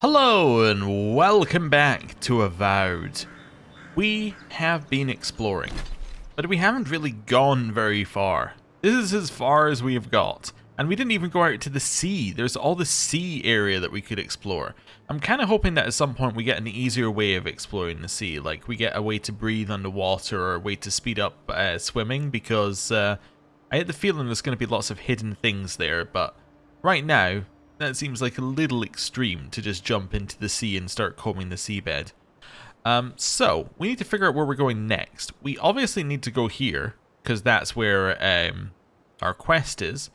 Hello and welcome back to Avowed. We have been exploring, but we haven't really gone very far. This is as far as we have got, and we didn't even go out to the sea. There's all the sea area that we could explore. I'm kind of hoping that at some point we get an easier way of exploring the sea, like we get a way to breathe underwater or a way to speed up swimming, because I had the feeling there's going to be lots of hidden things there, but right now that seems like a little extreme to just jump into the sea and start combing the seabed. So, we need to figure out where we're going next. We obviously need to go here, because that's where our quest is.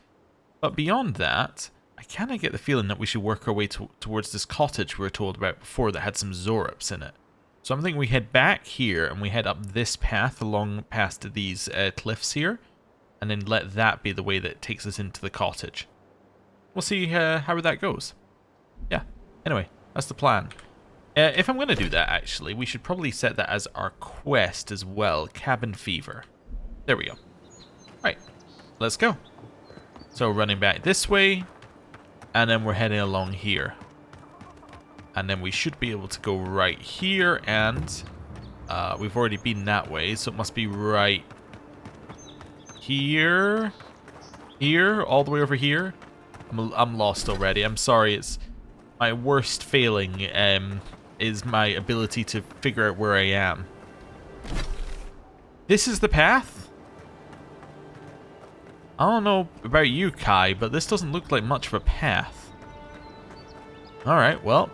But beyond that, I kind of get the feeling that we should work our way towards this cottage we were told about before that had some Xaurips in it. So I'm thinking we head back here and we head up this path along past these cliffs here. And then let that be the way that takes us into the cottage. We'll see how that goes. Yeah, anyway, that's the plan. If I'm going to do that, actually, we should probably set that as our quest as well. Cabin Fever. There we go. Right, let's go. So running back this way, and then we're heading along here. And then we should be able to go right here, and we've already been that way, so it must be right here. Here, all the way over here. I'm lost already. I'm sorry. It's my worst failing is my ability to figure out where I am. This is the path? I don't know about you, Kai, but this doesn't look like much of a path. Alright, well,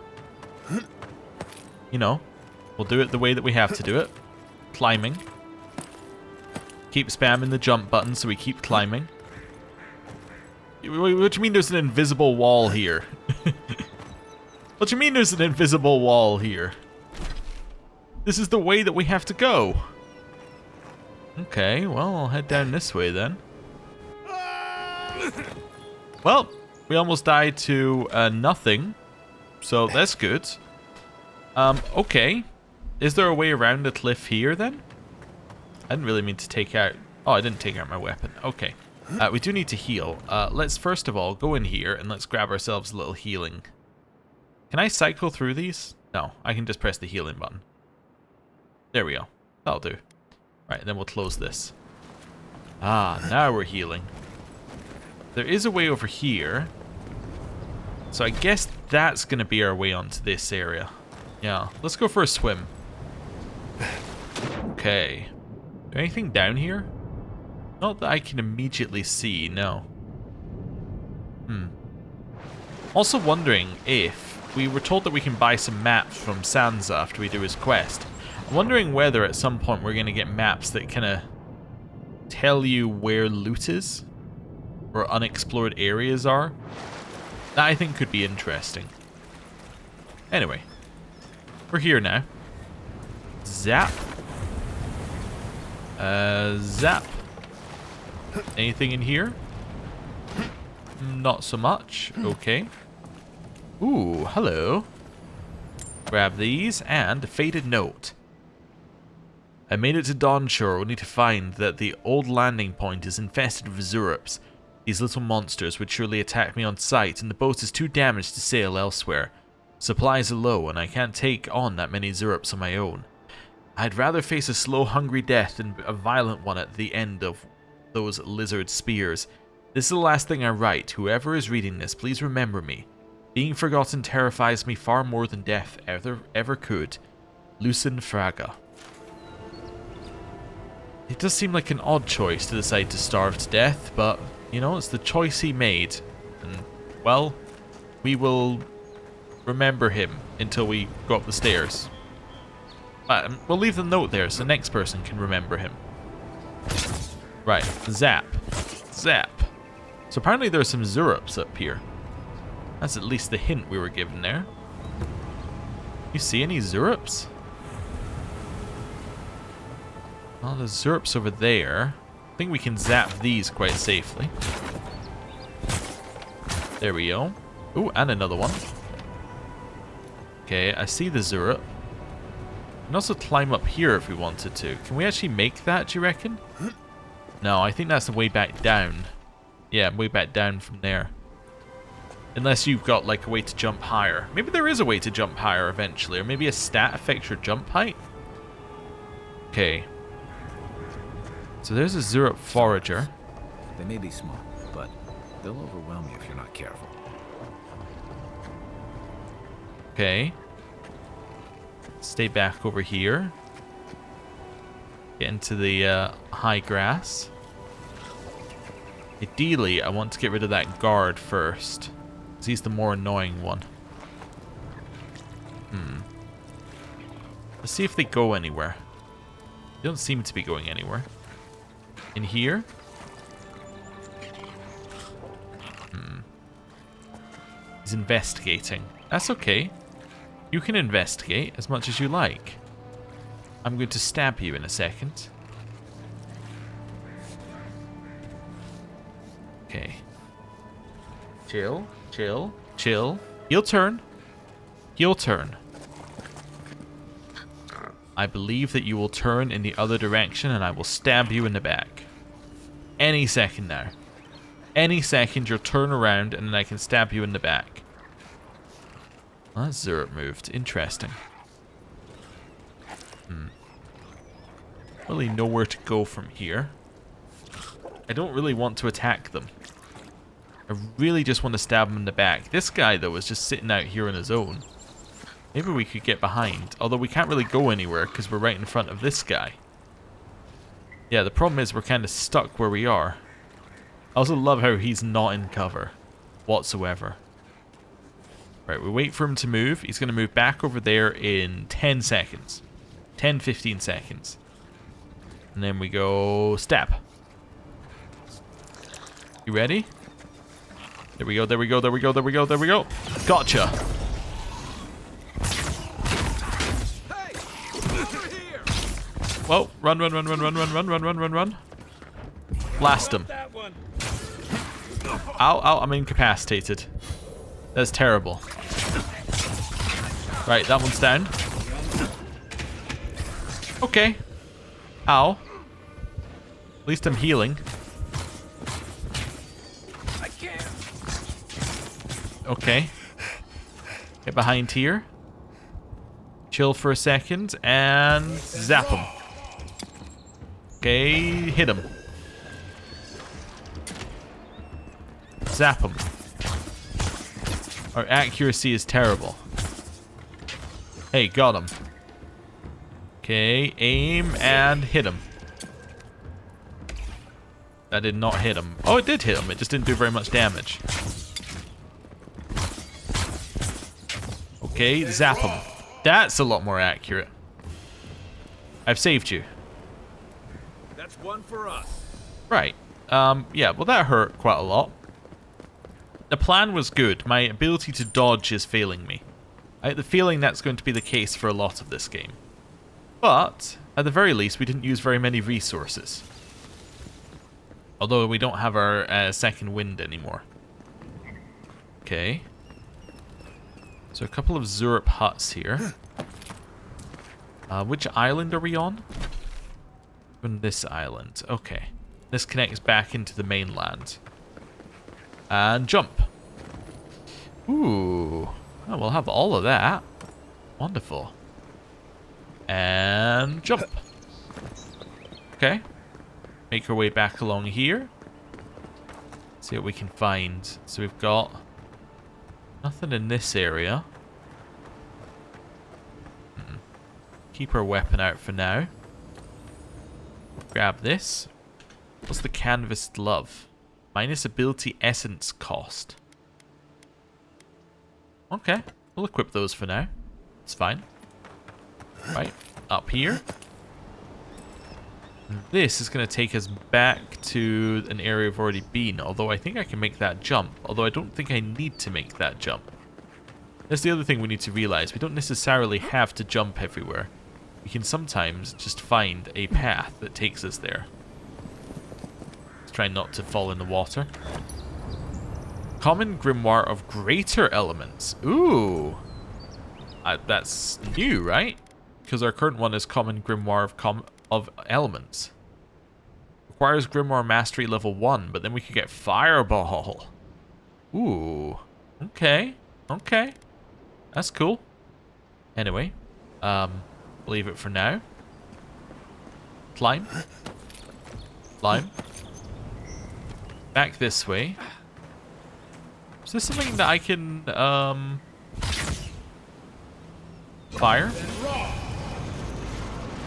you know, we'll do it the way that we have to do it. Climbing. Keep spamming the jump button so we keep climbing. What do you mean there's an invisible wall here? What do you mean there's an invisible wall here? This is the way that we have to go. Okay, well, I'll head down this way then. Well, we almost died to nothing, so that's good. Okay. Is there a way around the cliff here then? I didn't really mean to take out... Oh, I didn't take out my weapon. Okay. We do need to heal. Let's first of all go in here and let's grab ourselves a little healing. Can I cycle through these? No, I can just press the healing button. There we go. That'll do. Right, then we'll close this. Ah, now we're healing. There is a way over here. So I guess that's going to be our way onto this area. Yeah, let's go for a swim. Okay. Is there anything down here? Not that I can immediately see, no. Also wondering if we were told that we can buy some maps from Sansa after we do his quest. I'm wondering whether at some point we're going to get maps that kind of tell you where loot is or unexplored areas are. That I think could be interesting. Anyway, we're here now. Zap. Zap. Anything in here? Not so much. Okay. Ooh, hello. Grab these and a faded note. I made it to Dawnshore only to find that the old landing point is infested with Xaurips. These little monsters would surely attack me on sight, and the boat is too damaged to sail elsewhere. Supplies are low, and I can't take on that many Xaurips on my own. I'd rather face a slow, hungry death than a violent one at the end of those lizard spears. This is the last thing I write. Whoever is reading this, please remember me. Being forgotten terrifies me far more than death ever could. Lucen Fraga. It does seem like an odd choice to decide to starve to death, but, you know, it's the choice he made. And, well, we will remember him until we go up the stairs. We'll leave the note there so the next person can remember him. Right, zap. Zap. So apparently there's some Xaurips up here. That's at least the hint we were given there. You see any Xaurips? Well, there's Xaurips over there. I think we can zap these quite safely. There we go. Ooh, and another one. Okay, I see the Xaurip. We can also climb up here if we wanted to. Can we actually make that, do you reckon? No, I think that's the way back down. Yeah, way back down from there. Unless you've got like a way to jump higher. Maybe there is a way to jump higher eventually, or maybe a stat affects your jump height. Okay. So there's a Xaurip forager. They may be small, but they'll overwhelm you if you're not careful. Okay. Stay back over here. Get into the high grass. Ideally, I want to get rid of that guard first, because he's the more annoying one. Let's see if they go anywhere. They don't seem to be going anywhere. In here? He's investigating. That's okay. You can investigate as much as you like. I'm going to stab you in a second. Okay. Chill, chill, chill. He'll turn. He'll turn. I believe that you will turn in the other direction and I will stab you in the back. Any second now. Any second you'll turn around and then I can stab you in the back. Well, that Xaurip moved. Interesting. Really know where to go from here. I don't really want to attack them. I really just want to stab him in the back. This guy, though, is just sitting out here on his own. Maybe we could get behind. Although we can't really go anywhere because we're right in front of this guy. Yeah, the problem is we're kind of stuck where we are. I also love how he's not in cover whatsoever. Right, we wait for him to move. He's going to move back over there in 10 seconds. 10, 15 seconds. And then we go stab. You ready? There we go, there we go, there we go, there we go, there we go. Gotcha. Whoa, run, run, run, run, run, run, run, run, run, run, run. Blast him. Ow, ow, I'm incapacitated. That's terrible. Right, that one's down. Okay. Ow. At least I'm healing. Okay. Get behind here. Chill for a second and zap him. Okay, hit him. Zap him. Our accuracy is terrible. Hey, got him. Okay, aim and hit him. That did not hit him. Oh, it did hit him. It just didn't do very much damage. Okay, zap him. That's a lot more accurate. I've saved you. That's one for us. Right. Yeah, well that hurt quite a lot. The plan was good. My ability to dodge is failing me. I have the feeling that's going to be the case for a lot of this game. But, at the very least, we didn't use very many resources. Although we don't have our second wind anymore. Okay. So a couple of Xaurip huts here. Which island are we on? On this island. Okay. This connects back into the mainland. And jump. Ooh. Oh, we'll have all of that. Wonderful. And jump. Okay. Make our way back along here. See what we can find. So we've got nothing in this area. Keep our weapon out for now. Grab this. What's the canvas glove? Minus ability essence cost. Okay, we'll equip those for now. It's fine. Right, up here. This is going to take us back to an area we've already been, although I think I can make that jump. Although I don't think I need to make that jump. That's the other thing we need to realize. We don't necessarily have to jump everywhere. We can sometimes just find a path that takes us there. Let's try not to fall in the water. Common Grimoire of Greater Elements. Ooh. That's new, right? Because our current one is Common Grimoire of Elements. Requires Grimoire Mastery level 1, but then we could get Fireball. Ooh. Okay. Okay. That's cool. Anyway. Leave it for now. Climb. Climb. Back this way. Is this something that I can, fire?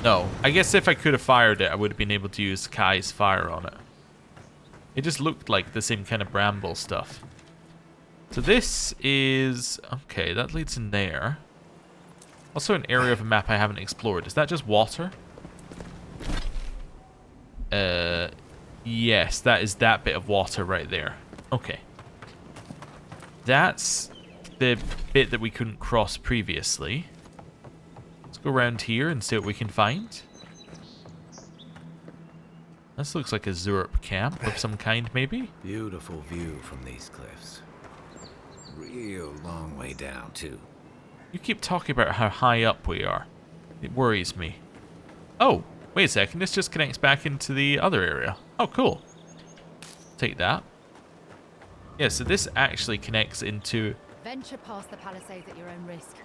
No. I guess if I could have fired it, I would have been able to use Kai's fire on it. It just looked like the same kind of bramble stuff. So this is... Okay, that leads in there. Also an area of a map I haven't explored. Is that just water? Yes, that is that bit of water right there. Okay. That's the bit that we couldn't cross previously. Let's go around here and see what we can find. This looks like a Xaurip camp of some kind, maybe? Beautiful view from these cliffs. Real long way down, too. You keep talking about how high up we are. It worries me. Oh, wait a second. This just connects back into the other area. Oh, cool. Take that. Yeah, so this actually connects into... Venture past the Palisades at your own risk.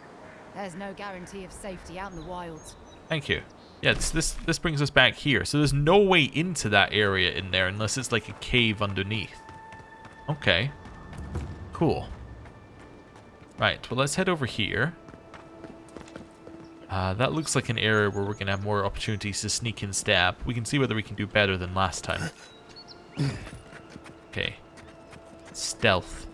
There's no guarantee of safety out in the wilds. Thank you. Yeah, this brings us back here. So there's no way into that area in there unless it's like a cave underneath. Okay. Cool. Right, well, let's head over here. That looks like an area where we're going to have more opportunities to sneak and stab. We can see whether we can do better than last time. Okay. Stealth.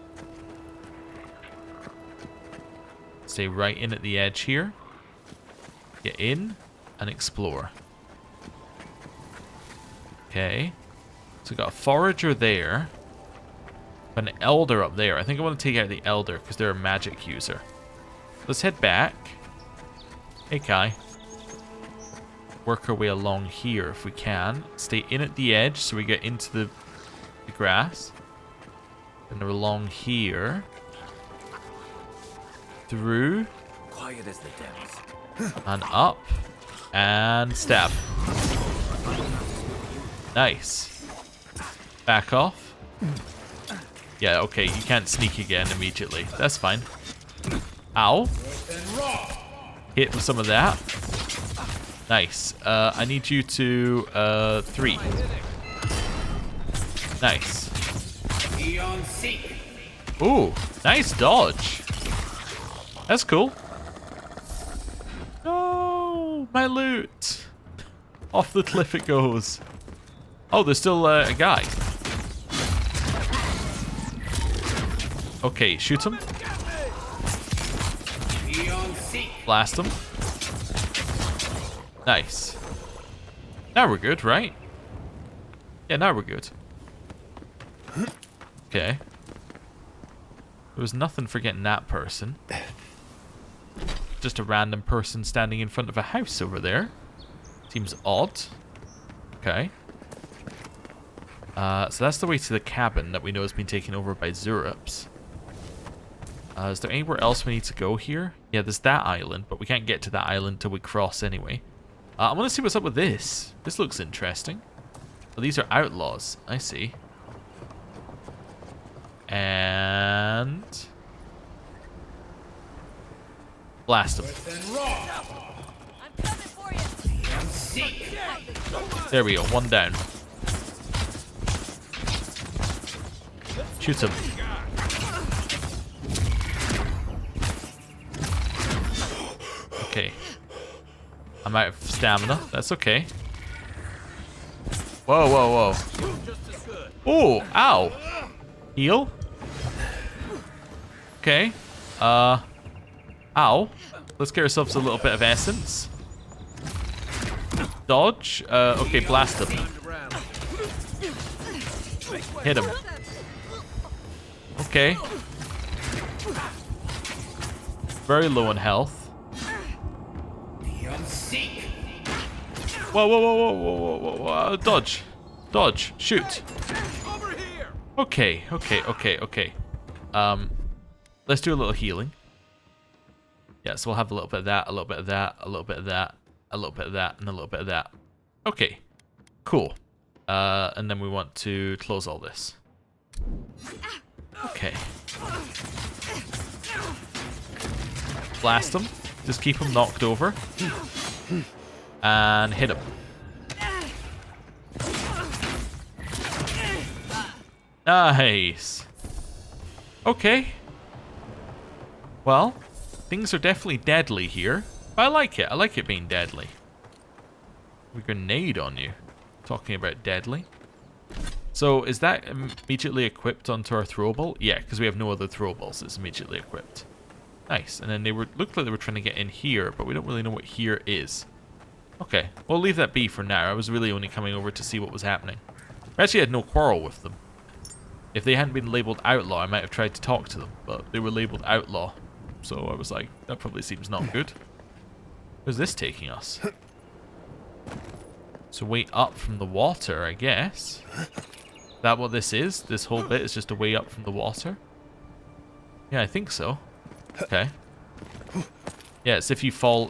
Stay right in at the edge here. Get in and explore. Okay. So we've got a forager there. An elder up there. I think I want to take out the elder because they're a magic user. Let's head back. Hey, Kai. Work our way along here if we can. Stay in at the edge so we get into the grass. And we're along here. Through. Quiet as the depths. And up. And stab. Nice. Back off. Yeah, okay, you can't sneak again immediately. That's fine. Ow. Hit with some of that. Nice. I need you to, 3. Nice. Ooh, nice dodge. That's cool. No, my loot. Off the cliff it goes. Oh, there's still a guy. Okay, shoot him. Blast him. Nice. Now we're good, right? Yeah, now we're good. Okay. There was nothing for getting that person. Just a random person standing in front of a house over there. Seems odd. Okay. So that's the way to the cabin that we know has been taken over by Xaurips. Is there anywhere else we need to go here? Yeah, there's that island, but we can't get to that island till we cross anyway. I want to see what's up with this. This looks interesting. Oh, these are outlaws. I see. And... blast them. There we go, one down. Shoot him. Okay. I'm out of stamina. That's okay. Whoa, whoa, whoa. Oh, ow. Heal. Okay. Ow. Let's get ourselves a little bit of essence. Dodge. Okay, blast him. Hit him. Okay. Very low on health. Whoa, whoa, whoa, whoa, whoa, whoa, whoa. Dodge. Dodge. Shoot. Okay, okay, okay, okay. Let's do a little healing. Yeah, so we'll have a little bit of that, a little bit of that, a little bit of that, a little bit of that, and a little bit of that. Okay, cool. And then we want to close all this. Okay. Blast him. Just keep him knocked over. And hit him. Nice. Okay. Well, things are definitely deadly here. But I like it. I like it being deadly. A grenade on you. Talking about deadly. So, is that immediately equipped onto our throwable? Yeah, because we have no other throwables. It's immediately equipped. Nice. And then they looked like they were trying to get in here, but we don't really know what here is. Okay, we'll leave that be for now. I was really only coming over to see what was happening. I actually had no quarrel with them. If they hadn't been labelled outlaw, I might have tried to talk to them, but they were labelled outlaw. So I was like, that probably seems not good. Where's this taking us? It's a way up from the water, I guess. Is that what this is? This whole bit is just a way up from the water? Yeah, I think so. Okay. Yeah, it's if you fall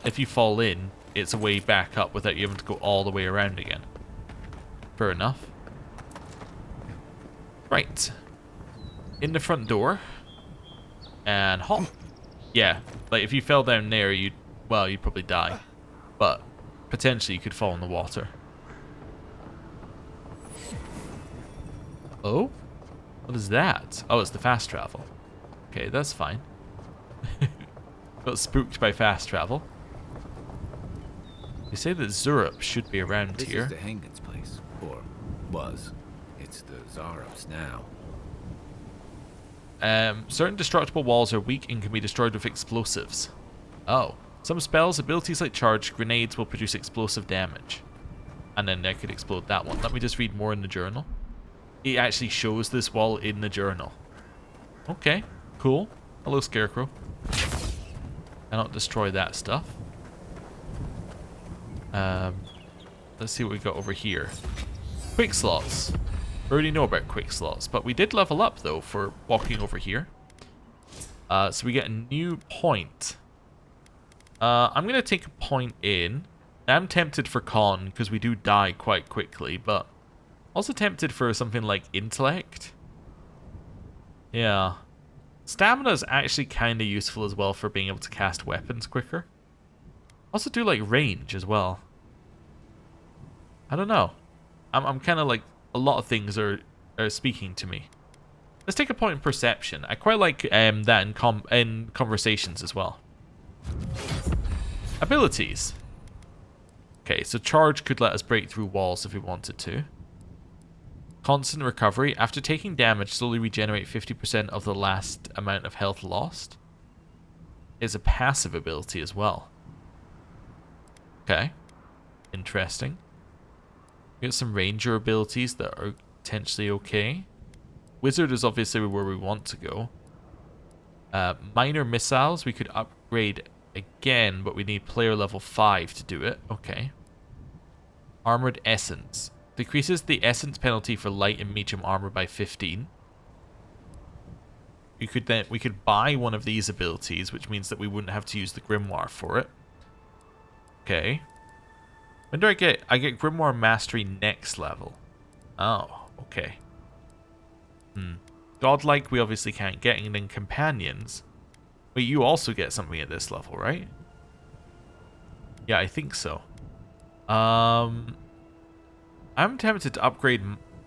in, it's a way back up without you having to go all the way around again. Fair enough. Right. In the front door. And hop. Yeah, like if you fell down there, you'd probably die. But potentially you could fall in the water. Oh? What is that? Oh, it's the fast travel. Okay, that's fine. Got spooked by fast travel. They say that Xaurip should be around here. This is Dehengen's place, or was. It's the Xaurips now. Certain destructible walls are weak and can be destroyed with explosives. Oh. Some spells, abilities like charge, grenades will produce explosive damage. And then I could explode that one. Let me just read more in the journal. It actually shows this wall in the journal. Okay, cool. Hello, Scarecrow. Cannot destroy that stuff. Let's see what we got over here. Quick slots. We already know about quick slots, but we did level up though for walking over here. So we get a new point. I'm gonna take a point in. I'm tempted for con because we do die quite quickly, but also tempted for something like intellect. Yeah. Stamina is actually kind of useful as well for being able to cast weapons quicker. Also do like range as well. I don't know. I'm kind of like, a lot of things are speaking to me. Let's take a point in perception. I quite like that in conversations as well. Abilities. Okay, so charge could let us break through walls if we wanted to. Constant recovery. After taking damage, slowly regenerate 50% of the last amount of health lost. Is a passive ability as well. Okay. Interesting. We got some ranger abilities that are potentially okay. Wizard is obviously where we want to go. Minor missiles we could upgrade again, but we need player level 5 to do it. Okay. Armored essence. Decreases the essence penalty for light and medium armor by 15. We could buy one of these abilities, which means that we wouldn't have to use the grimoire for it. Okay. When do I get? I get grimoire mastery next level. Oh, okay. Godlike we obviously can't get, and then companions. Wait, you also get something at this level, right? Yeah, I think so. I'm tempted to upgrade.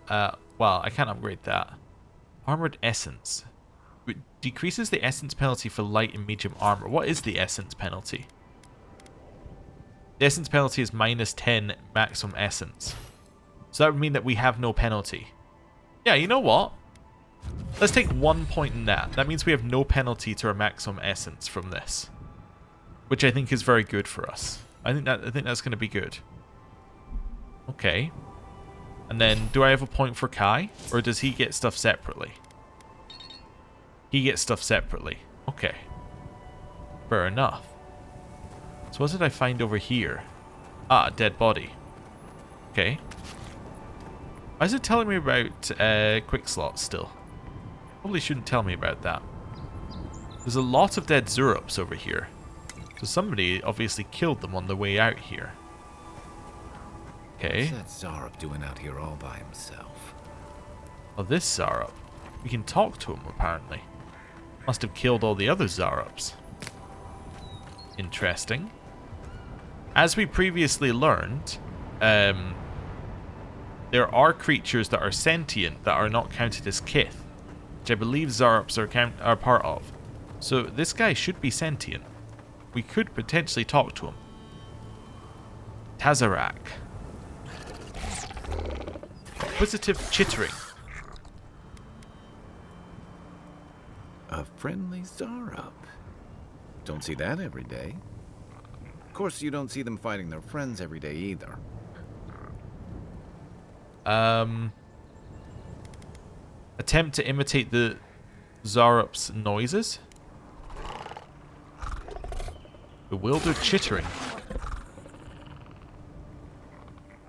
Well, I can't upgrade that. Armored essence. It decreases the essence penalty for light and medium armor. What is the essence penalty? The essence penalty is -10 maximum essence. So that would mean that we have no penalty. Yeah, you know what? Let's take 1 point in that. That means we have no penalty to our maximum essence from this, which I think is very good for us. I think that's going to be good. Okay. And then, do I have a point for Kai, or does he get stuff separately? He gets stuff separately. Okay. Fair enough. So what did I find over here? Ah, a dead body. Okay. Why is it telling me about quick slots still? Probably shouldn't tell me about that. There's a lot of dead Xaurips over here. So somebody obviously killed them on the way out here. Okay. What's that Xaurip doing out here all by himself? Oh, this Xaurip. We can talk to him, apparently. Must have killed all the other Xaurips. Interesting. As we previously learned, there are creatures that are sentient that are not counted as kith, which I believe Xaurips are part of. So this guy should be sentient. We could potentially talk to him. Tazarak. Inquisitive chittering. A friendly Xaurup. Don't see that every day. Of course, you don't see them fighting their friends every day either. Attempt to imitate the Xaurip's noises. Bewildered chittering.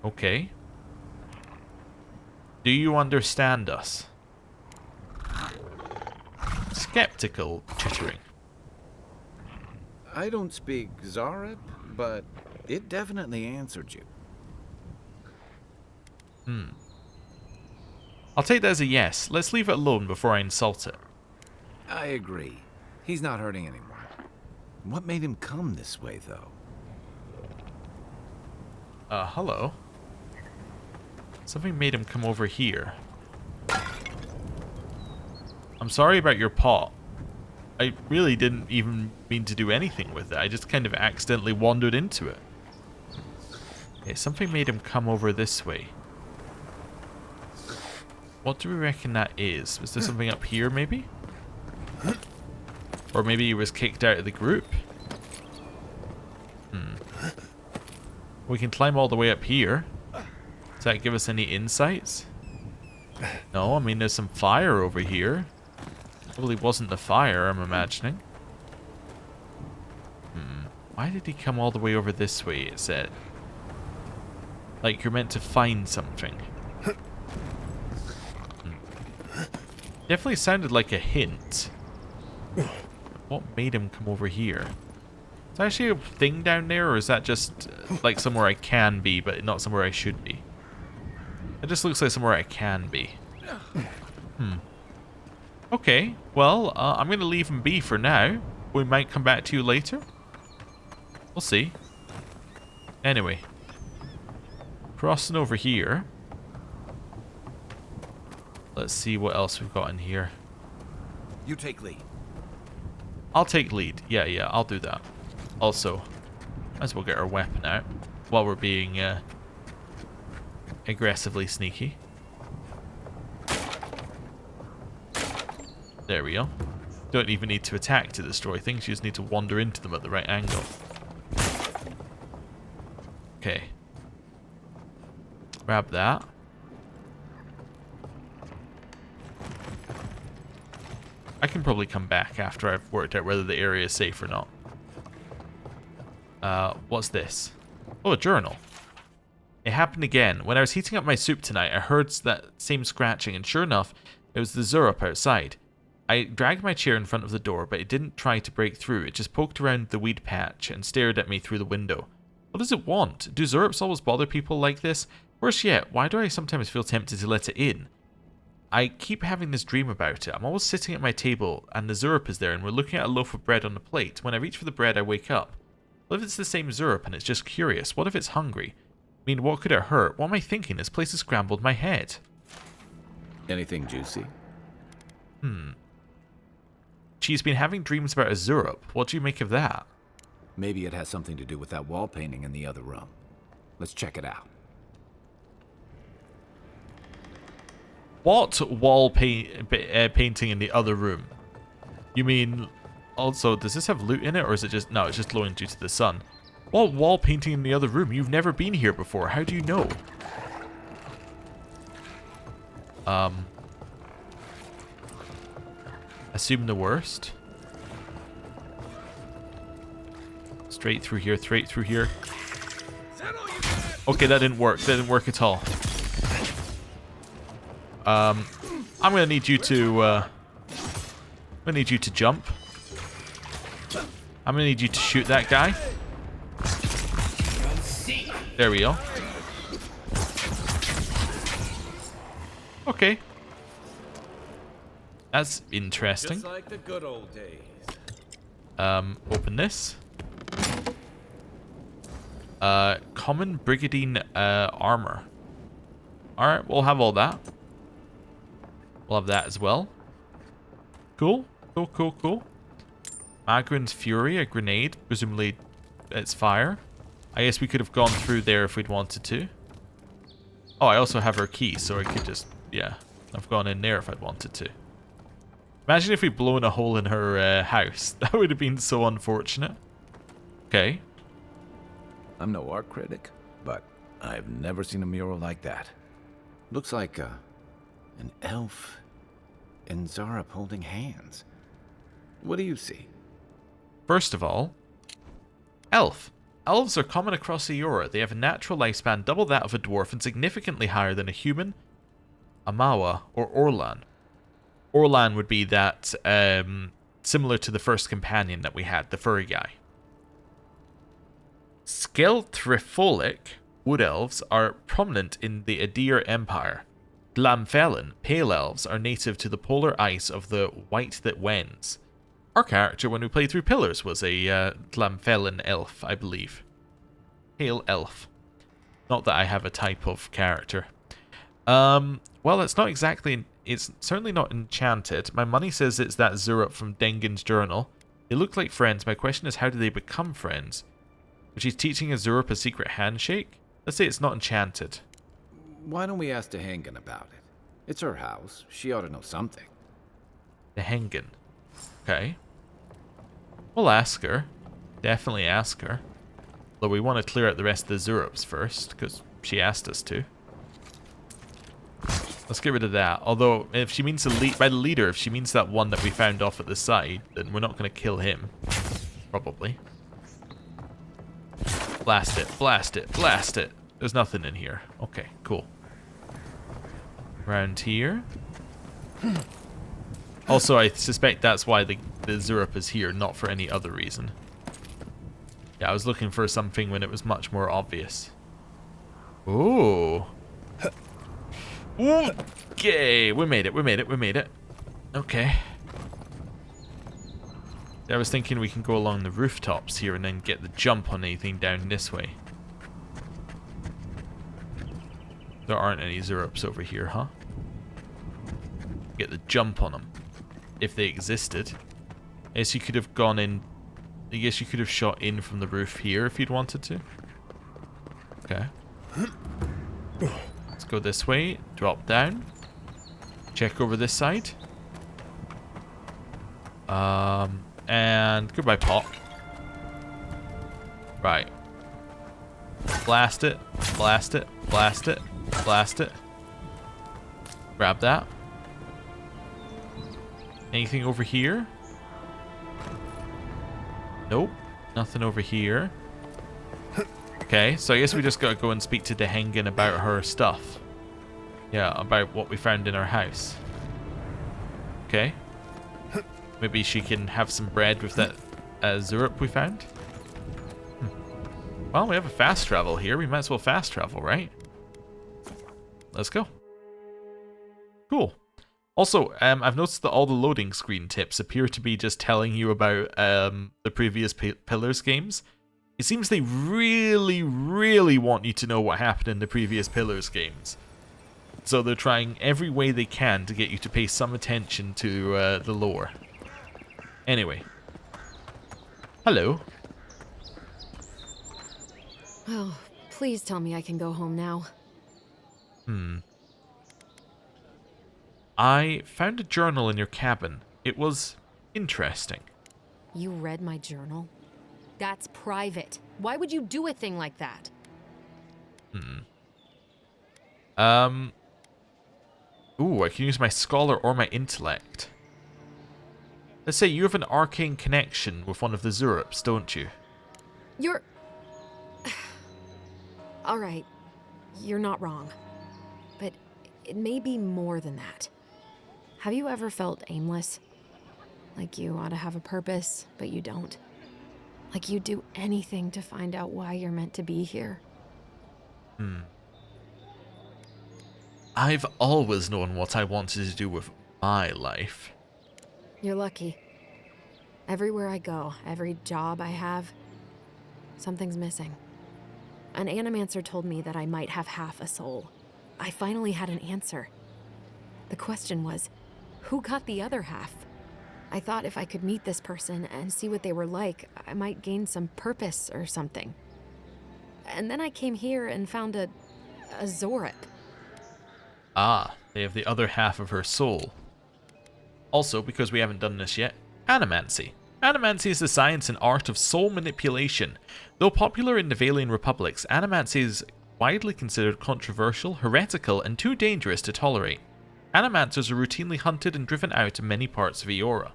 Okay. Do you understand us? Skeptical chittering. I don't speak Xaurip, but it definitely answered you. I'll take that as a yes. Let's leave it alone before I insult it. I agree. He's not hurting anyone. What made him come this way, though? Hello. Something made him come over here. I'm sorry about your pot. I really didn't even mean to do anything with it. I just kind of accidentally wandered into it. Okay, something made him come over this way. What do we reckon that is? Was there something up here, maybe? Or maybe he was kicked out of the group? We can climb all the way up here. Does that give us any insights? No, I mean there's some fire over here. Probably wasn't the fire, I'm imagining. Why did he come all the way over this way, it said? Like you're meant to find something. Definitely sounded like a hint. What made him come over here? Is that actually a thing down there, or is that just like somewhere I can be, but not somewhere I should be? It just looks like somewhere I can be. Okay, well, I'm going to leave him be for now. We might come back to you later. We'll see. Anyway. Crossing over here. Let's see what else we've got in here. You take lead. I'll take lead. Yeah, I'll do that. Also, might as well get our weapon out while we're being aggressively sneaky. There we go. Don't even need to attack to destroy things, you just need to wander into them at the right angle. Okay. Grab that. I can probably come back after I've worked out whether the area is safe or not. What's this? Oh, a journal. It happened again. When I was heating up my soup tonight, I heard that same scratching, and sure enough, it was the Xaurip outside. I dragged my chair in front of the door, but it didn't try to break through. It just poked around the weed patch and stared at me through the window. What does it want? Do Xaurips always bother people like this? Worse yet, why do I sometimes feel tempted to let it in? I keep having this dream about it. I'm always sitting at my table, and the Xaurip is there, and we're looking at a loaf of bread on the plate. When I reach for the bread, I wake up. What if it's the same Xaurip, and it's just curious? What if it's hungry? I mean, what could it hurt? What am I thinking? This place has scrambled my head. Anything juicy? She's been having dreams about a Xaurip. What do you make of that? Maybe it has something to do with that wall painting in the other room. Let's check it out. What wall painting in the other room? You mean... Also, does this have loot in it, or is it just... No, it's just glowing due to the sun. What wall painting in the other room? You've never been here before. How do you know? Assume the worst. Straight through here, straight through here. Okay, that didn't work. That didn't work at all. I'm gonna need you to jump. I'm gonna need you to shoot that guy. There we go. Okay. That's interesting. Just like the good old days. Open this. Common Brigandine armor. Alright, we'll have all that. We'll have that as well. Cool. Cool, cool, cool. Magrin's Fury, a grenade. Presumably it's fire. I guess we could have gone through there if we'd wanted to. Oh, I also have her key, so I could just... Yeah, I've gone in there if I'd wanted to. Imagine if we'd blown a hole in her house. That would have been so unfortunate. Okay. I'm no art critic, but I've never seen a mural like that. Looks like an elf and Xaurip holding hands. What do you see? First of all, elf. Elves are common across Eora. They have a natural lifespan double that of a dwarf and significantly higher than a human, a Mawa, or Orlan. Orlan would be that, similar to the first companion that we had, the furry guy. Skeltrifolic wood elves are prominent in the Adir Empire. Glamfelin, pale elves, are native to the polar ice of the White That Wends. Our character, when we played through Pillars, was a Glamfelin elf, I believe. Pale elf. Not that I have a type of character. Well, it's not exactly... It's certainly not enchanted. My money says it's that Xaurip from Dehengen's journal. They look like friends. My question is, how do they become friends? But she's teaching a Xaurip a secret handshake? Let's say it's not enchanted. Why don't we ask Dehengen about it? It's her house. She ought to know something. Dehengen. Okay. We'll ask her. Definitely ask her. Though we want to clear out the rest of the Xaurips first, because she asked us to. Let's get rid of that. Although, if she means by the leader, if she means that one that we found off at the side, then we're not going to kill him. Probably. Blast it, blast it, blast it. There's nothing in here. Okay, cool. Around here. Also, I suspect that's why the Xaurip is here, not for any other reason. Yeah, I was looking for something when it was much more obvious. Ooh. Okay, we made it, we made it, we made it. Okay. I was thinking we can go along the rooftops here and then get the jump on anything down this way. There aren't any Xaurips over here, huh? Get the jump on them. If they existed. I guess you could have gone in... I guess you could have shot in from the roof here if you'd wanted to. Okay. Let's go this way. Drop down. Check over this side. And goodbye, Pop. Right. Blast it. Blast it. Blast it. Blast it. Grab that. Anything over here? Nope. Nothing over here. Okay, so I guess we just gotta go and speak to Dehengen about her stuff. Yeah, about what we found in our house. Okay. Maybe she can have some bread with that Xaurip we found. Well, we have a fast travel here. We might as well fast travel, right? Let's go. Cool. Also, I've noticed that all the loading screen tips appear to be just telling you about the previous Pillars games. It seems they really, really want you to know what happened in the previous Pillars games. So they're trying every way they can to get you to pay some attention to the lore. Anyway. Hello. Oh, please tell me I can go home now. I found a journal in your cabin. It was interesting. You read my journal? That's private. Why would you do a thing like that? Ooh, I can use my scholar or my intellect. Let's say you have an arcane connection with one of the Xaurips, don't you? You're... Alright, you're not wrong. But it may be more than that. Have you ever felt aimless? Like you ought to have a purpose, but you don't? Like you'd do anything to find out why you're meant to be here? I've always known what I wanted to do with my life. You're lucky. Everywhere I go, every job I have, something's missing. An animancer told me that I might have half a soul. I finally had an answer. The question was, who got the other half? I thought if I could meet this person and see what they were like, I might gain some purpose or something. And then I came here and found a Xaurip. Ah, they have the other half of her soul. Also, because we haven't done this yet, animancy. Animancy is the science and art of soul manipulation. Though popular in the Valian republics, animancy is widely considered controversial, heretical, and too dangerous to tolerate. Animancers are routinely hunted and driven out in many parts of Eora.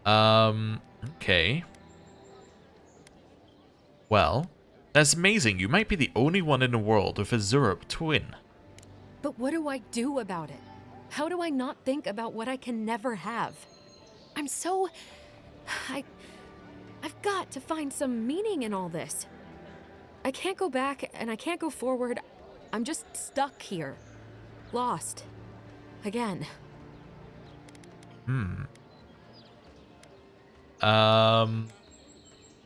Okay. Well, that's amazing. You might be the only one in the world with a Xaurip twin. But what do I do about it? How do I not think about what I can never have? I'm so... I've got to find some meaning in all this. I can't go back and I can't go forward. I'm just stuck here. Lost. Again.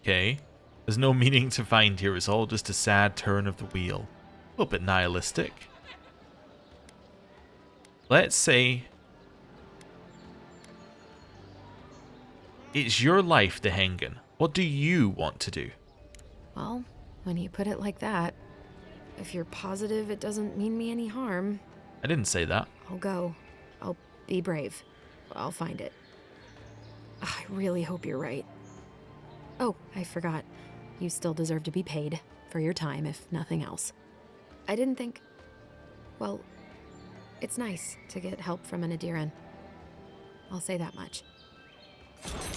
Okay. There's no meaning to find here. It's all just a sad turn of the wheel. A little bit nihilistic. Let's say it's your life, Dehengen. What do you want to do? Well, when you put it like that, if you're positive it doesn't mean me any harm, I didn't say that. I'll go. I'll be brave. I'll find it. I really hope you're right. Oh, I forgot. You still deserve to be paid for your time, if nothing else. I didn't think... Well, it's nice to get help from an Adiran. I'll say that much.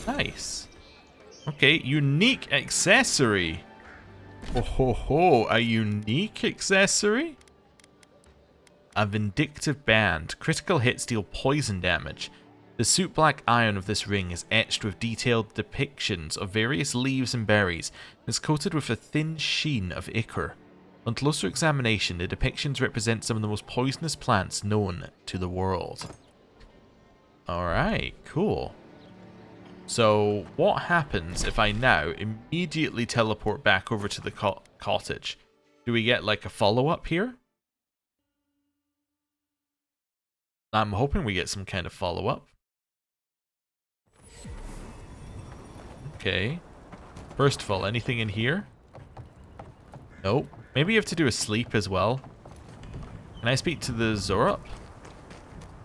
Nice. Okay, unique accessory. Oh ho ho, a unique accessory? A vindictive band. Critical hits deal poison damage. The soot black iron of this ring is etched with detailed depictions of various leaves and berries, and is coated with a thin sheen of ichor. On closer examination, the depictions represent some of the most poisonous plants known to the world. Alright, cool. So, what happens if I now immediately teleport back over to the cottage? Do we get like a follow-up here? I'm hoping we get some kind of follow-up. Okay. First of all, anything in here? Nope. Maybe you have to do a sleep as well. Can I speak to the Xaurip?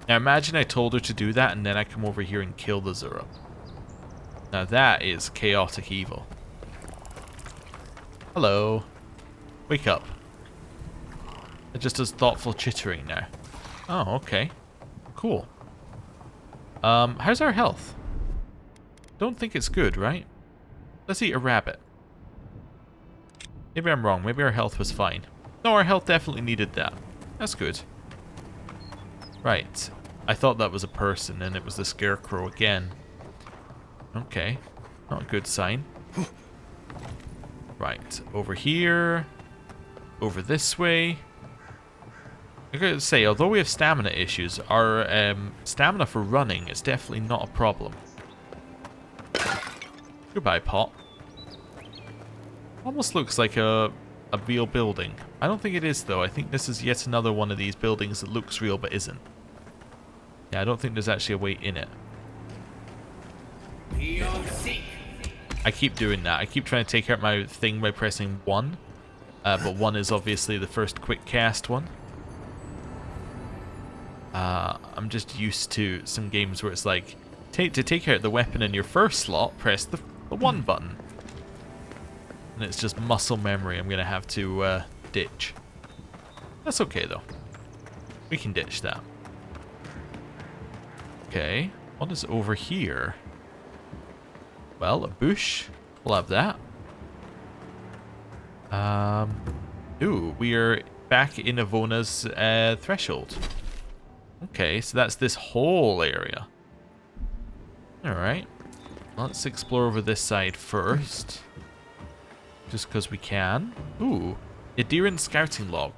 Now imagine I told her to do that and then I come over here and kill the Xaurip. Now that is chaotic evil. Hello. Wake up. It just does thoughtful chittering now. Oh, okay. Cool. How's our health? Don't think it's good, right? Let's eat a rabbit. Maybe I'm wrong. Maybe our health was fine. No, our health definitely needed that. That's good. Right. I thought that was a person and it was the scarecrow again. Okay. Not a good sign. Right. Over here. Over this way. I gotta say, although we have stamina issues, our stamina for running is definitely not a problem. Goodbye, pot. Almost looks like a real building. I don't think it is, though. I think this is yet another one of these buildings that looks real but isn't. Yeah, I don't think there's actually a way in it. I keep doing that. I keep trying to take out my thing by pressing 1. But 1 is obviously the first quick cast one. I'm just used to some games where it's like, to take out the weapon in your first slot, press the 1 button. And it's just muscle memory I'm going to have to ditch. That's okay, though. We can ditch that. Okay, what is over here? Well, a bush. We'll have that. Ooh, we are back in Avona's threshold. Okay, so that's this whole area. Alright. Let's explore over this side first. Just because we can. Ooh, Adiran scouting log.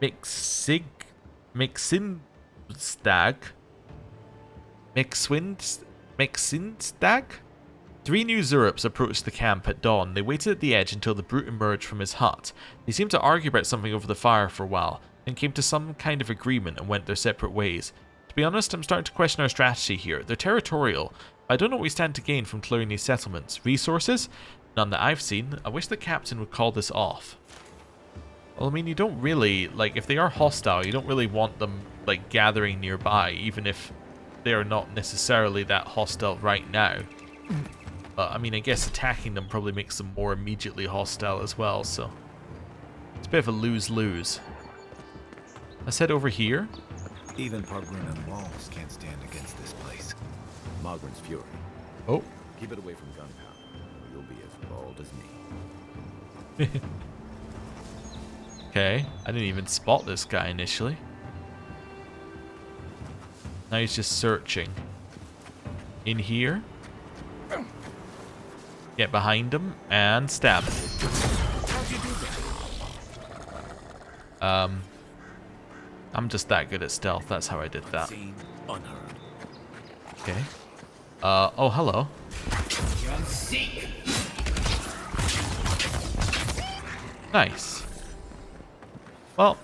Mixinstag? 3 new Xaurips approached the camp at dawn. They waited at the edge until the brute emerged from his hut. They seemed to argue about something over the fire for a while, then came to some kind of agreement and went their separate ways. To be honest, I'm starting to question our strategy here. They're territorial, but I don't know what we stand to gain from clearing these settlements. Resources? None that I've seen. I wish the captain would call this off. Well, I mean, you don't really, like, if they are hostile, you don't really want them, like, gathering nearby, even if they are not necessarily that hostile right now. But, I mean, I guess attacking them probably makes them more immediately hostile as well, so it's a bit of a lose-lose. Let's head over here. Even Pargrunan walls can't stand against this place. Mogren's fury. Oh. Keep it away from gunpowder, or you'll be as bald as me. Okay, I didn't even spot this guy initially. Now he's just searching. In here. Get behind him and stab him. I'm just that good at stealth. That's how I did that. Okay. Oh, hello. Nice. Well.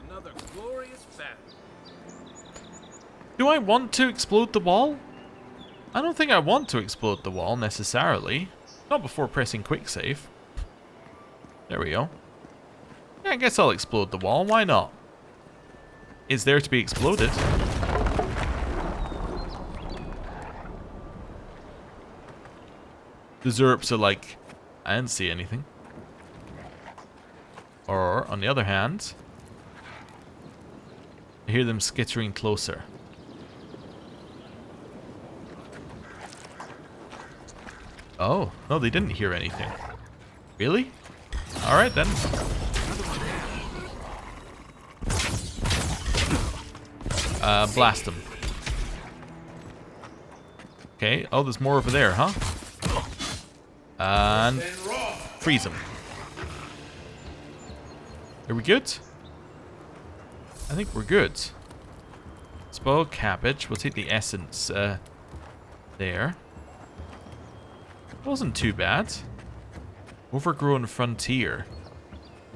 Another glorious battle. Do I want to explode the wall? I don't think I want to explode the wall necessarily. Not before pressing quick save. There we go. Yeah, I guess I'll explode the wall. Why not? It's there to be exploded. The Xaurips are like, I didn't see anything. Or, on the other hand, I hear them skittering closer. Oh, no, they didn't hear anything. Really? Alright then. Blast them. Okay, oh, there's more over there, huh? And freeze them. Are we good? I think we're good. Spoiled cabbage. We'll take the essence there. Wasn't too bad. Overgrown frontier.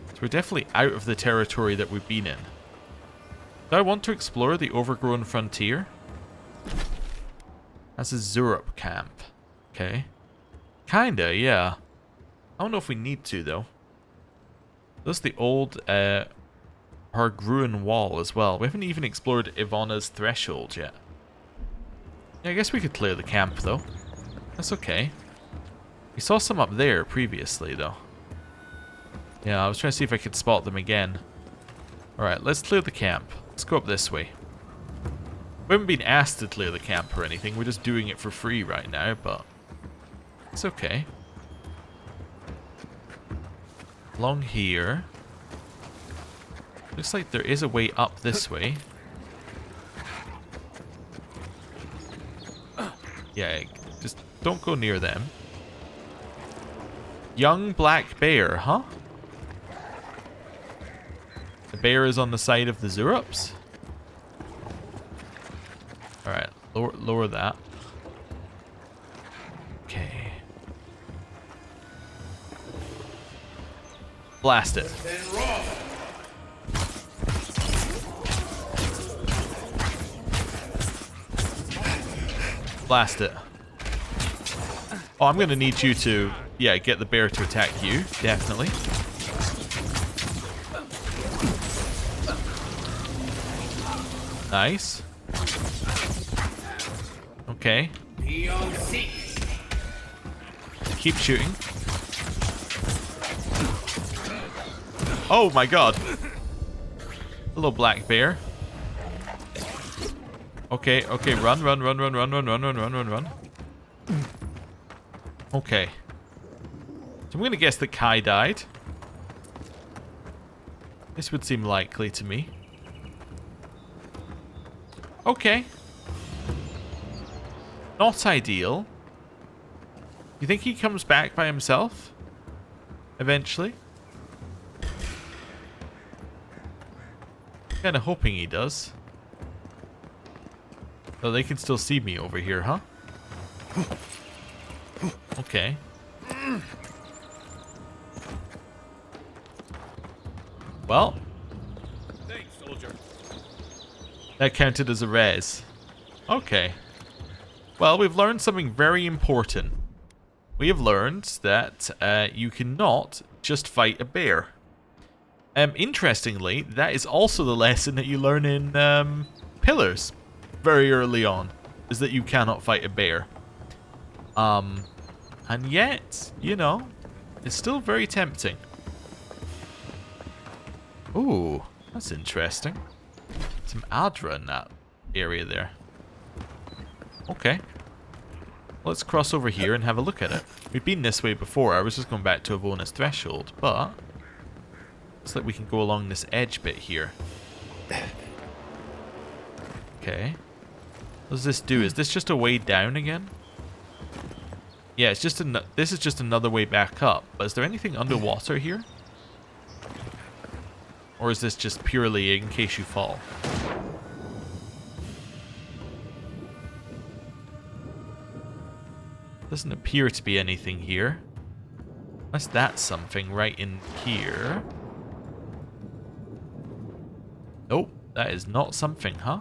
So we're definitely out of the territory that we've been in. Do I want to explore the overgrown frontier? That's a Xaurip camp. Okay. Kinda, yeah. I don't know if we need to, though. That's the old Pargrunan wall as well. We haven't even explored Ivana's threshold yet. Yeah, I guess we could clear the camp, though. That's okay. We saw some up there previously, though. Yeah, I was trying to see if I could spot them again. Alright, let's clear the camp. Let's go up this way. We haven't been asked to clear the camp or anything. We're just doing it for free right now, but it's okay. Along here. Looks like there is a way up this way. Yeah, just don't go near them. Young black bear, huh? The bear is on the side of the Xaurips. Alright, lower that. Okay. Blast it. Blast it. Oh, I'm gonna need you to, yeah, get the bear to attack you, definitely. Nice. Okay. Keep shooting. Oh my god. Hello, black bear. Okay, okay, run. Okay. So I'm gonna guess that Kai died. This would seem likely to me. Okay. Not ideal. You think he comes back by himself? Eventually? Kinda hoping he does. Oh, they can still see me over here, huh? Okay. Well. Thanks, soldier. That counted as a res. Okay. Well, we've learned something very important. We have learned that you cannot just fight a bear. Interestingly, that is also the lesson that you learn in Pillars very early on, is that you cannot fight a bear. And yet, you know, it's still very tempting. Ooh, that's interesting. Some Adra in that area there. Okay. Let's cross over here and have a look at it. We've been this way before. I was just going back to Avona's threshold, but looks like we can go along this edge bit here. Okay. What does this do? Is this just a way down again? Yeah, it's just this is just another way back up. But is there anything underwater here? Or is this just purely in case you fall? Doesn't appear to be anything here. Unless that's something right in here. Nope, that is not something, huh?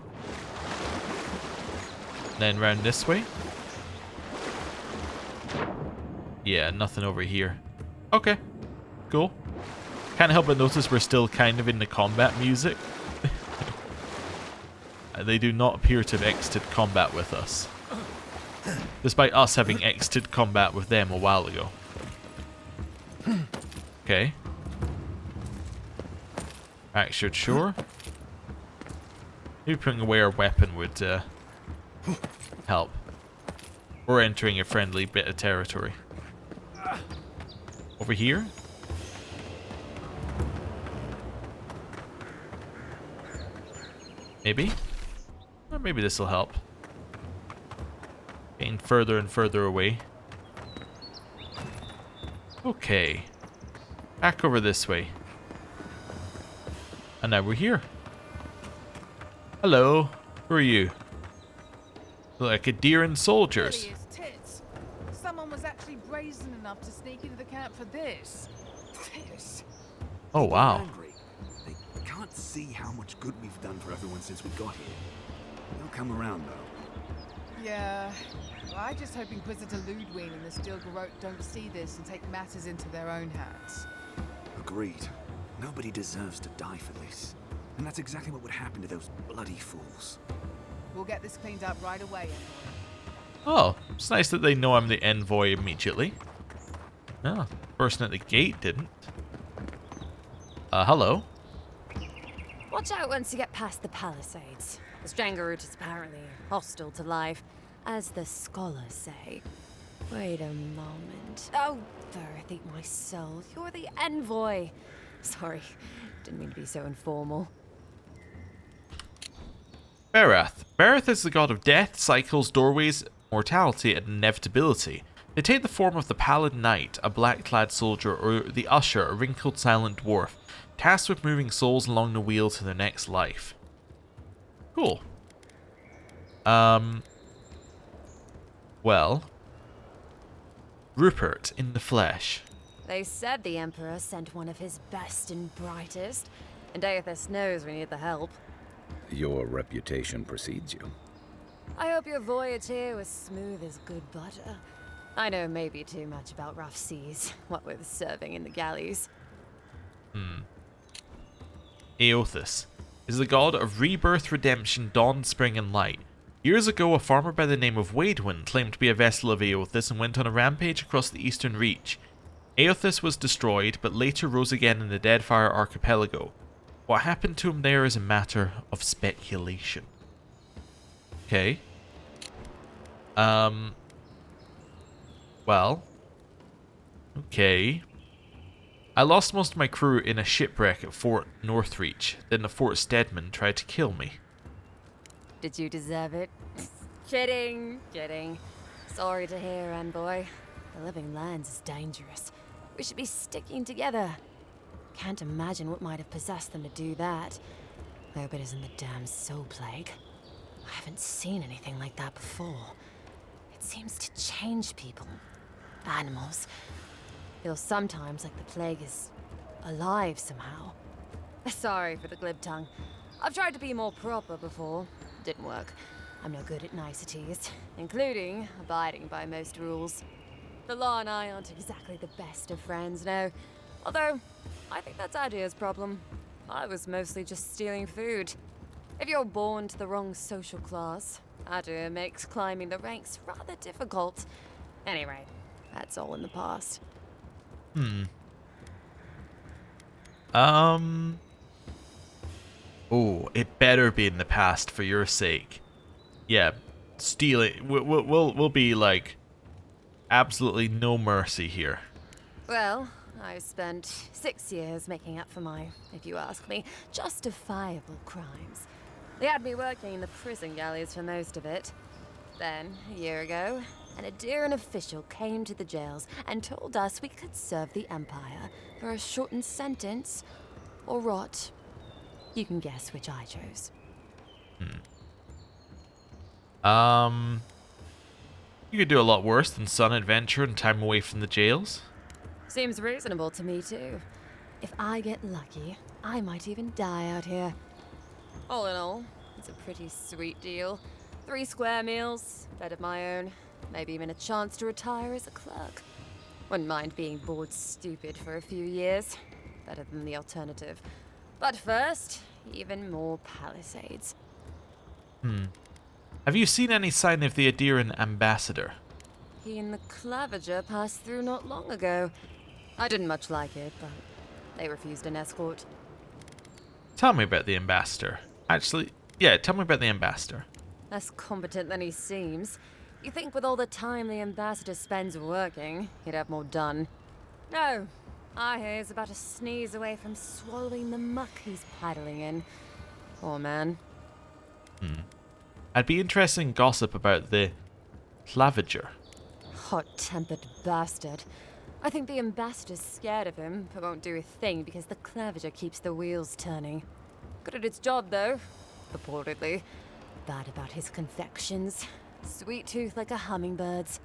Then round this way. Yeah, nothing over here. Okay, cool. Can't help but notice we're still kind of in the combat music. They do not appear to have exited combat with us. Despite us having exited combat with them a while ago. Okay. Fractured shore. Maybe putting away our weapon would help. Or entering a friendly bit of territory. Over here? Maybe? Or maybe this will help. Getting further and further away. Okay. Back over this way. And now we're here. Hello. Who are you? Look like a deer and soldiers. Really is tits. Someone was actually brazen enough to sneak into the camp for this. This. Oh, wow. Angry. They can't see how much good we've done for everyone since we got here. They'll come around, though. Yeah. Well, I just hope Inquisitor Ludwig and the Stilgarrote don't see this and take matters into their own hands. Agreed. Nobody deserves to die for this. And that's exactly what would happen to those bloody fools. We'll get this cleaned up right away. Oh, it's nice that they know I'm the envoy immediately. No, the person at the gate didn't. Hello. Watch out once you get past the Palisades. The Strangerroot is apparently hostile to life, as the scholars say. Wait a moment. Oh, Verith, eat my soul. You're the envoy. Sorry, didn't mean to be so informal. Bereth. Bereth is the god of death, cycles, doorways, mortality, and inevitability. They take the form of the Pallid Knight, a black-clad soldier, or the Usher, a wrinkled, silent dwarf, tasked with moving souls along the wheel to their next life. Cool. Well. Rupert in the flesh. They said the Emperor sent one of his best and brightest, and Aethys knows we need the help. Your reputation precedes you. I hope your voyage here was smooth as good butter. I know maybe too much about rough seas, what with serving in the galleys. Aethys is the god of rebirth, redemption, dawn, spring, and light. Years ago, a farmer by the name of Waidwin claimed to be a vessel of Aethys and went on a rampage across the eastern reach. Aethys was destroyed, but later rose again in the Deadfire Archipelago. What happened to him there is a matter of speculation. Okay. Well. Okay. I lost most of my crew in a shipwreck at Fort Northreach. Then the Fort Steadman tried to kill me. Did you deserve it? Kidding, kidding. Sorry to hear, Envoy. The living lands is dangerous. We should be sticking together. Can't imagine what might have possessed them to do that. I hope it isn't the damn soul plague. I haven't seen anything like that before. It seems to change people. Animals. Feels sometimes like the plague is alive somehow. Sorry for the glib tongue. I've tried to be more proper before. Didn't work. I'm no good at niceties, including abiding by most rules. The law and I aren't exactly the best of friends, no. Although, I think that's Adia's problem. I was mostly just stealing food. If you're born to the wrong social class, Adia makes climbing the ranks rather difficult. Anyway, that's all in the past. Oh, it better be in the past for your sake. Yeah, stealing. We'll be like absolutely no mercy here. Well, I spent 6 years making up for my, if you ask me, justifiable crimes. They had me working in the prison galleys for most of it. Then, a year ago, an Adairan official came to the jails and told us we could serve the Empire for a shortened sentence or rot. You can guess which I chose. You could do a lot worse than sun adventure and time away from the jails. Seems reasonable to me, too. If I get lucky, I might even die out here. All in all, it's a pretty sweet deal. 3 square meals, bed of my own, maybe even a chance to retire as a clerk. Wouldn't mind being bored stupid for a few years. Better than the alternative. But first, even more Palisades. Have you seen any sign of the Adairan ambassador? He and the Clavager passed through not long ago. I didn't much like it, but they refused an escort. Tell me about the ambassador. Actually, yeah, tell me about the ambassador. Less competent than he seems. You think with all the time the ambassador spends working, he'd have more done. No, I hear he's about to sneeze away from swallowing the muck he's paddling in. Poor man. I'd be interested in gossip about the Clavager. Hot-tempered bastard. I think the ambassador's scared of him, but won't do a thing because the Clavager keeps the wheels turning. Good at its job, though. Purportedly. Bad about his confections. Sweet tooth like a hummingbird's.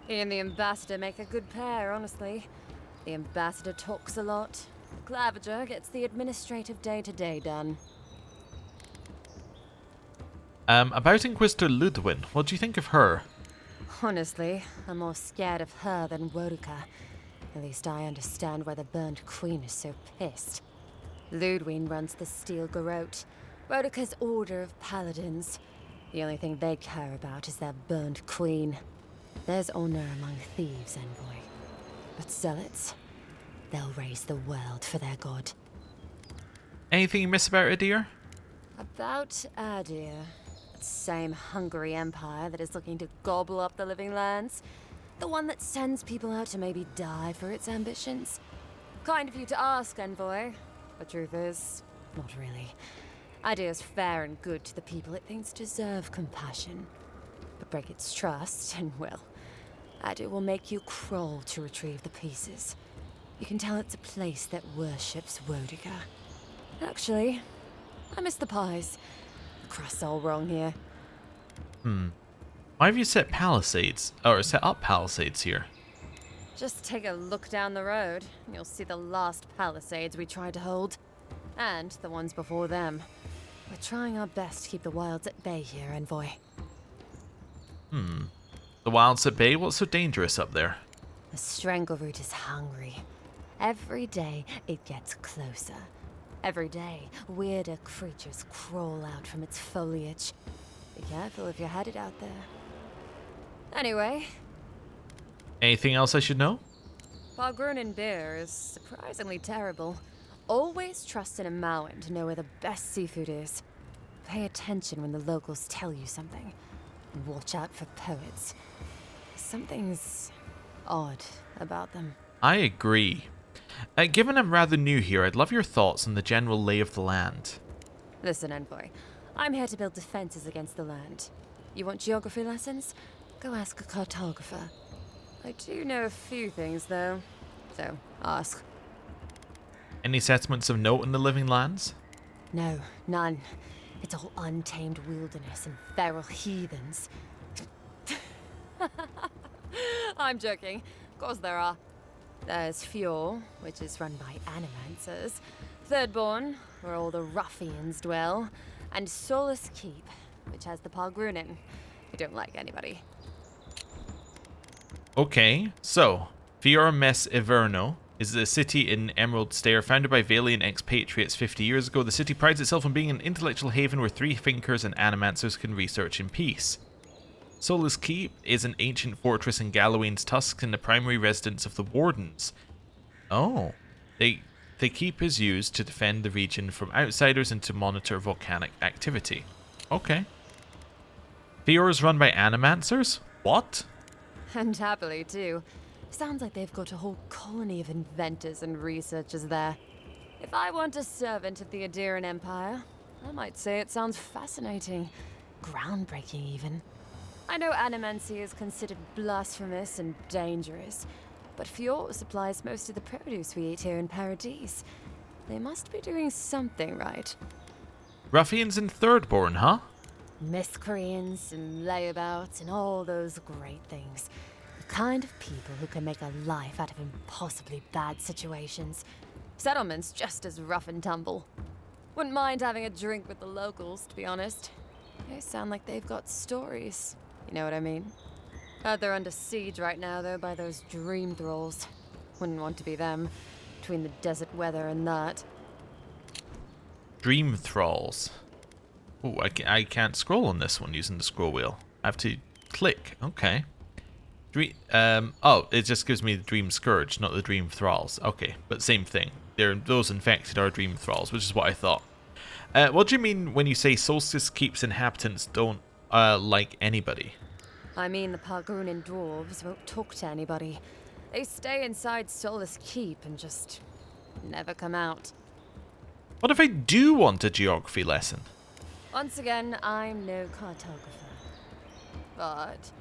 He and the ambassador make a good pair, honestly. The ambassador talks a lot. The Clavager gets the administrative day-to-day done. About Inquisitor Ludwin, what do you think of her? Honestly, I'm more scared of her than Woduka. At least I understand why the Burned Queen is so pissed. Ludwin runs the Steel Garrote, Woduka's order of paladins. The only thing they care about is their Burned Queen. There's honor among thieves, envoy. But zealots, they'll raise the world for their god. Anything you miss about Adir? About Adir. That same hungry empire that is looking to gobble up the living lands. The one that sends people out to maybe die for its ambitions. Kind of you to ask, envoy. The truth is, not really. Adir's fair and good to the people it thinks deserve compassion. But break its trust, and well, Adir will make you crawl to retrieve the pieces. You can tell it's a place that worships Woduka. Actually, I miss the pies. The crust's all wrong here. Why have you set palisades, or set up palisades here? Just take a look down the road, and you'll see the last palisades we tried to hold. And the ones before them. We're trying our best to keep the wilds at bay here, envoy. The wilds at bay? What's so dangerous up there? The Strangleroot is hungry. Every day, it gets closer. Every day, weirder creatures crawl out from its foliage. Be careful if you're headed out there. Anyway, Anything else I should know? Balgrunin beer is surprisingly terrible. Always trust in a Mauen to know where the best seafood is. Pay attention when the locals tell you something. And watch out for poets. Something's odd about them. I agree. Given I'm rather new here, I'd love your thoughts on the general lay of the land. Listen, envoy. I'm here to build defenses against the land. You want geography lessons? Go ask a cartographer. I do know a few things, though. So, ask. Any settlements of note in the living lands? No, none. It's all untamed wilderness and feral heathens. I'm joking. Of course there are. There's Fjord, which is run by animancers. Thirdborn, where all the ruffians dwell. And Solus Keep, which has the Pargrunin, who don't like anybody. Okay, so Fiora Mess Everno is a city in Emerald Stair founded by Valiant expatriates 50 years ago. The city prides itself on being an intellectual haven where three thinkers and animancers can research in peace. Solus Keep is an ancient fortress in Gallowayne's Tusks and the primary residence of the Wardens. Oh, the keep is used to defend the region from outsiders and to monitor volcanic activity. Okay. Fiora is run by animancers? What? And happily, too. Sounds like they've got a whole colony of inventors and researchers there. If I want a servant of the Aderan Empire, I might say it sounds fascinating. Groundbreaking, even. I know animancy is considered blasphemous and dangerous, but Fjord supplies most of the produce we eat here in Paradise. They must be doing something right. Ruffians in Thirdborn, huh? Miscreants and layabouts and all those great things. The kind of people who can make a life out of impossibly bad situations. Settlements just as rough and tumble. Wouldn't mind having a drink with the locals, to be honest. They sound like they've got stories. You know what I mean? Heard they're under siege right now, though, by those dream thralls. Wouldn't want to be them, between the desert weather and that. Dream Thralls. Oh, I can't scroll on this one using the scroll wheel. I have to click. Okay. Oh, it just gives me the Dream Scourge, not the Dream Thralls. Okay, but same thing. Those infected are Dream Thralls, which is what I thought. What do you mean when you say Solstice Keep's inhabitants don't like anybody? I mean the Pargrunin dwarves won't talk to anybody. They stay inside Solus Keep and just never come out. What if I do want a geography lesson? Once again, I'm no cartographer. But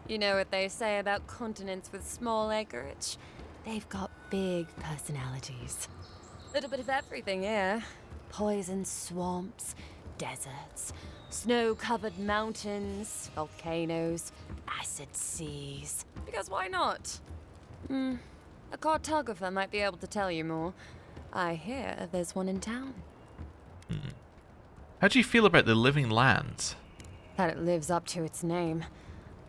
you know what they say about continents with small acreage? They've got big personalities. Little bit of everything here. Poison swamps, deserts, snow-covered mountains, volcanoes, acid seas. Because why not? A cartographer might be able to tell you more. I hear there's one in town. How do you feel about the Living Lands? That it lives up to its name.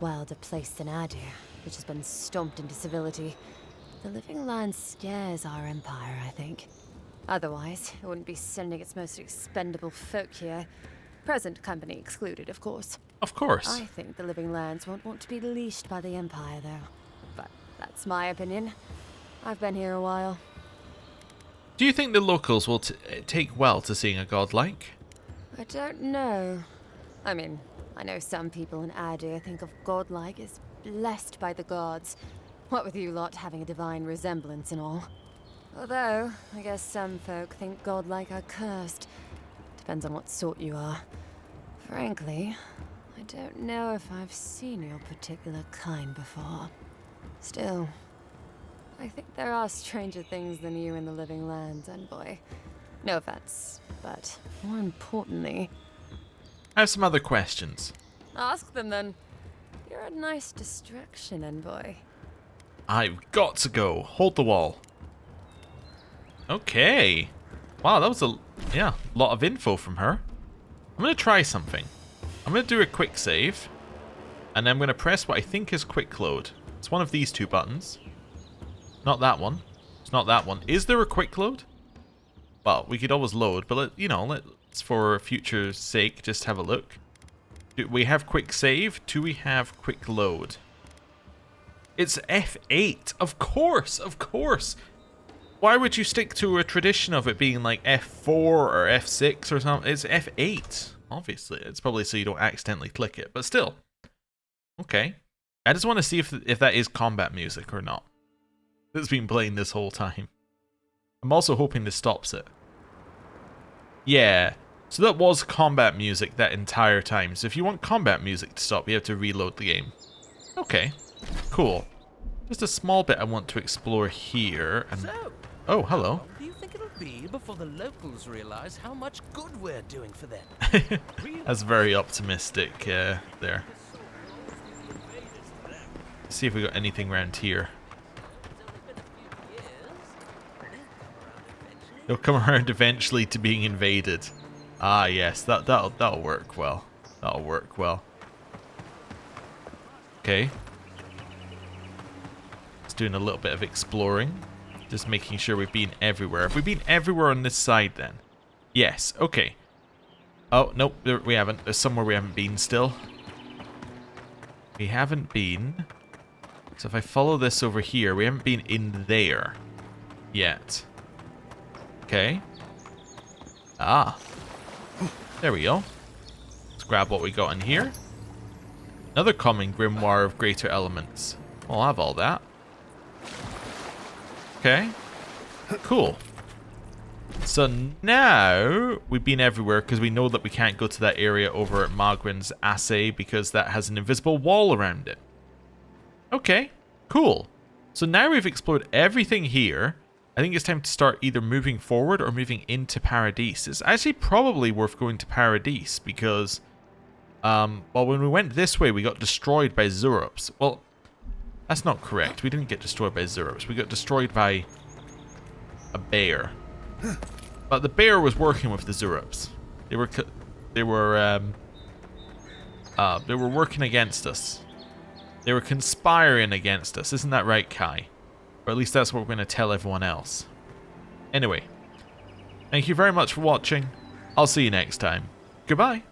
Wilder place than Adir, which has been stomped into civility. The Living Land scares our empire, I think. Otherwise, it wouldn't be sending its most expendable folk here. Present company excluded, of course. Of course. I think the Living Lands won't want to be leashed by the Empire, though. But that's my opinion. I've been here a while. Do you think the locals will take well to seeing a godlike? I don't know. I mean, I know some people in Adir think of godlike as blessed by the gods. What with you lot having a divine resemblance and all. Although, I guess some folk think godlike are cursed. Depends on what sort you are. Frankly, I don't know if I've seen your particular kind before. Still, I think there are stranger things than you in the Living Lands, Envoy. No offense, but more importantly... I have some other questions. Ask them then. You're a nice distraction, Envoy. I've got to go. Hold the wall. Okay. Wow, that was a lot of info from her. I'm going to try something. I'm going to do a quick save. And then I'm going to press what I think is quick load. It's one of these two buttons. Not that one. It's not that one. Is there a quick load? Well, we could always load, but let's for future's sake just have a look. Do we have quick save? Do we have quick load? It's F8. Of course, of course. Why would you stick to a tradition of it being like F4 or F6 or something? It's F8. Obviously, it's probably so you don't accidentally click it, but still. Okay. I just want to see if that is combat music or not. It's been playing this whole time. I'm also hoping this stops it. Yeah. So that was combat music that entire time. So if you want combat music to stop, you have to reload the game. Okay. Cool. Just a small bit I want to explore here. And So, oh, how hello. long do you think it'll be before the locals realize how much good we're doing for them? That's very optimistic there. see if we got anything around here. They'll come around eventually to being invaded. Ah, yes, that'll work well. That'll work well. Okay. Just doing a little bit of exploring. Just making sure we've been everywhere. Have we been everywhere on this side then? Yes, okay. Oh, nope, we haven't. There's somewhere we haven't been still. We haven't been. So if I follow this over here, we haven't been in there yet. Okay. Ah. There we go. Let's grab what we got in here. Another common grimoire of greater elements. I'll have all that. Okay. Cool. So now we've been everywhere because we know that we can't go to that area over at Magwin's assay because that has an invisible wall around it. Okay. Cool. So now we've explored everything here. I think it's time to start either moving forward or moving into Paradise. It's actually probably worth going to Paradise because, well, when we went this way, we got destroyed by Xaurips. Well, that's not correct. We didn't get destroyed by Xaurips. We got destroyed by a bear. But the bear was working with the Xaurips. They were working against us. They were conspiring against us. Isn't that right, Kai? Or at least that's what we're going to tell everyone else. Anyway, thank you very much for watching. I'll see you next time. Goodbye.